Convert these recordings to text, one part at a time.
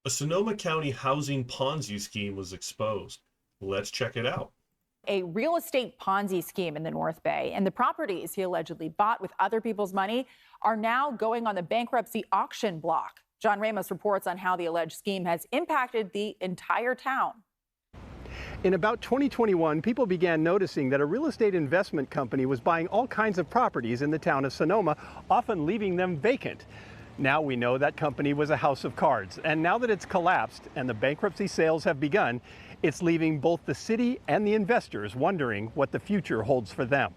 A Sonoma County housing Ponzi scheme was exposed. Let's check it out. A real estate Ponzi scheme in the North Bay, and the properties he allegedly bought with other people's money are now going on the bankruptcy auction block. John Ramos reports on how the alleged scheme has impacted the entire town. In about 2021, people began noticing that a real estate investment company was buying all kinds of properties in the town of Sonoma, often leaving them vacant. Now we know that company was a house of cards, and now that it's collapsed and the bankruptcy sales have begun, it's leaving both the city and the investors wondering what the future holds for them.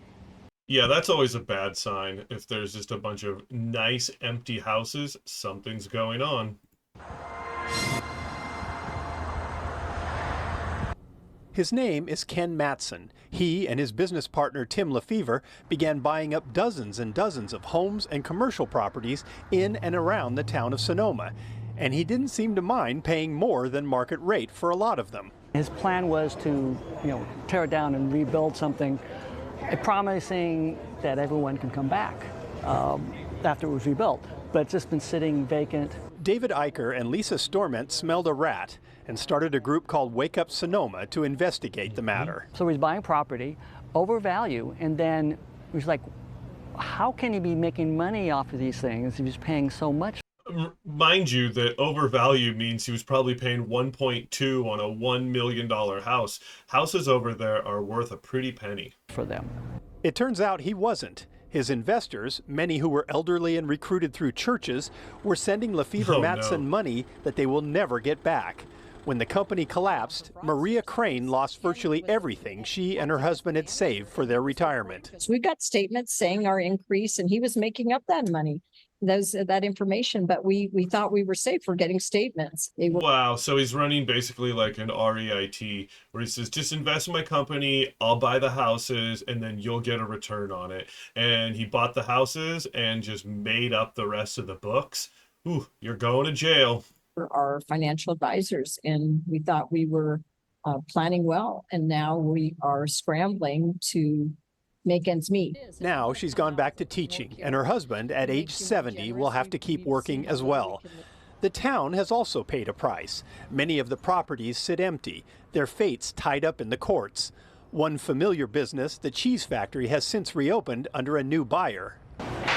Yeah, that's always a bad sign. If there's just a bunch of nice empty houses, something's going on. His name is Ken Matson. He and his business partner Tim Lef Fever began buying up dozens and dozens of homes and commercial properties in and around the town of Sonoma. And he didn't seem to mind paying more than market rate for a lot of them. His plan was to, tear it down and rebuild something, promising that everyone can come back after it was rebuilt. But it's just been sitting vacant. David Eicher and Lisa Storment smelled a rat and started a group called Wake Up Sonoma to investigate the matter. So he's buying property over value, and then he's like, how can he be making money off of these things if he's paying so much? Mind you, that overvalue means he was probably paying 1.2 on a $1 million house. Houses over there are worth a pretty penny. For them. It turns out he wasn't. His investors, many who were elderly and recruited through churches, were sending Lefever Matson money that they will never get back. When the company collapsed, Maria Crane lost virtually everything she and her husband had saved for their retirement. We got statements saying our increase, and he was making up that money, that information, but we thought we were safe for getting statements. Wow, so he's running basically like an REIT, where he says, just invest in my company, I'll buy the houses, and then you'll get a return on it. And he bought the houses and just made up the rest of the books. Ooh, you're going to jail. Our financial advisors, and we thought we were planning well, and now we are scrambling to make ends meet. Now she's gone back to teaching, and her husband, at age 70, will have to keep working as well. The town has also paid a price. Many of the properties sit empty, their fates tied up in the courts. One familiar business, the cheese factory, has since reopened under a new buyer.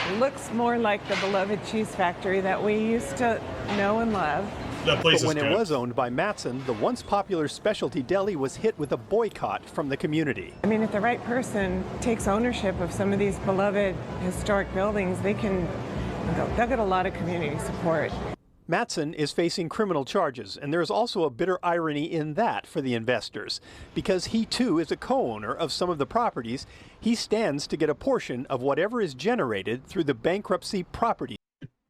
It looks more like the beloved cheese factory that we used to know and love. That place but when is it good. was owned by Matson, the once popular specialty deli was hit with a boycott from the community. I mean, if the right person takes ownership of some of these beloved historic buildings, they'll get a lot of community support. Matson is facing criminal charges, and there is also a bitter irony in that for the investors. Because he too is a co-owner of some of the properties, he stands to get a portion of whatever is generated through the bankruptcy property.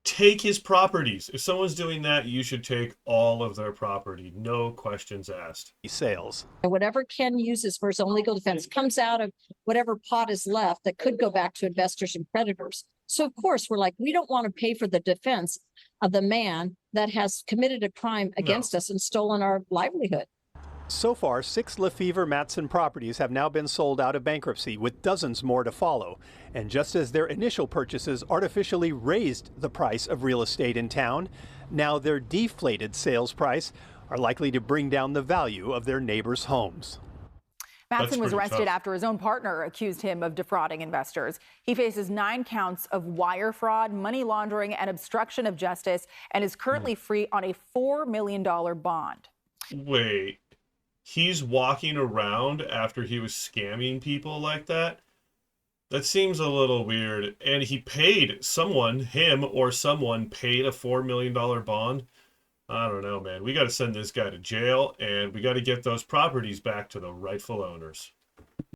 Take his properties. If someone's doing that, you should take all of their property. No questions asked. Sales. And whatever Ken uses for his own legal defense comes out of whatever pot is left that could go back to investors and creditors. So of course we're like, we don't want to pay for the defense of the man that has committed a crime against us and stolen our livelihood. So far, 6 Lefever Matson properties have now been sold out of bankruptcy, with dozens more to follow. And just as their initial purchases artificially raised the price of real estate in town, now their deflated sales price are likely to bring down the value of their neighbors' homes. Matson was arrested after his own partner accused him of defrauding investors. He faces 9 counts of wire fraud, money laundering, and obstruction of justice, and is currently free on a $4 million bond. Wait, he's walking around after he was scamming people like that? That seems a little weird. And he paid someone, him or someone, paid a $4 million bond? I don't know, man. We got to send this guy to jail, and we got to get those properties back to the rightful owners.